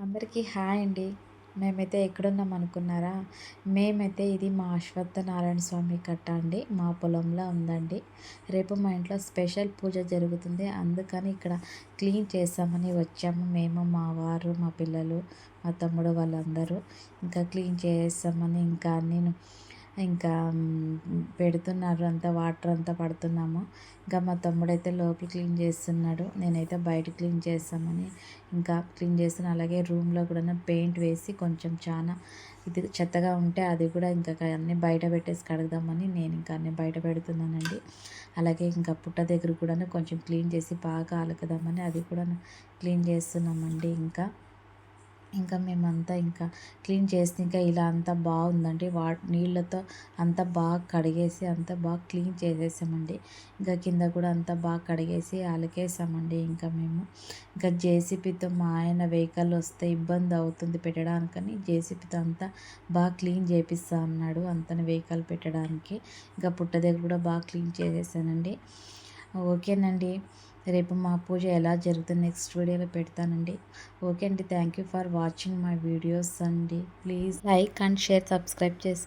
అందరికీ హాయ్ అండి. మేమైతే ఎక్కడున్నాం అనుకున్నారా? మేమైతే ఇది మా అశ్వత్థనారాయణ స్వామి కట్ట అండి. మా పొలంలో ఉందండి. రేపు మా ఇంట్లో స్పెషల్ పూజ జరుగుతుంది. అందుకని ఇక్కడ క్లీన్ చేస్తామని వచ్చాము. మేము, మా వారు, మా పిల్లలు, మా తమ్ముడు వాళ్ళందరూ ఇంకా క్లీన్ చేస్తామని నేను ఇంకా పెడుతున్నారు. అంతా వాటర్ అంతా పడుతున్నాము. ఇంకా మా తమ్ముడైతే లోపల క్లీన్ చేస్తున్నాడు. నేనైతే బయట క్లీన్ చేస్తామని ఇంకా క్లీన్ చేస్తాను. అలాగే రూమ్లో కూడా పెయింట్ వేసి కొంచెం చాలా ఇది చెత్తగా ఉంటే అది కూడా ఇంకా అన్నీ బయట పెట్టేసి కడగదామని నేను ఇంకా అన్నీ బయట పెడుతున్నానండి. అలాగే ఇంకా పుట్ట దగ్గర కూడా కొంచెం క్లీన్ చేసి బాగా అలకదామని అది కూడా క్లీన్ చేస్తున్నామండి. ఇంకా మేమంతా ఇంకా క్లీన్ చేస్తే ఇంకా ఇలా అంతా బాగుందండి. నీళ్ళతో అంతా బాగా కడిగేసి అంతా బాగా క్లీన్ చేసేసామండి. ఇంకా కింద కూడా అంతా బాగా కడిగేసి అలకేసామండి. ఇంకా జేసీబీతో మా ఆయన వెహికల్ వస్తే ఇబ్బంది అవుతుంది పెట్టడానికని జేసీబీతో అంతా బాగా క్లీన్ చేపిస్తా అన్నాడు అంతని వెహికల్ పెట్టడానికి. ఇంకా పుట్ట దగ్గర కూడా బాగా క్లీన్ చేసేసానండి. ఓకేనండి. రేపు మా పూజ ఎలా జరుగుతుంది నెక్స్ట్ వీడియోలో పెడతానండి. ఓకే అండి. Thank you for watching my videos అండి. Please like and share, subscribe చేసుకోండి.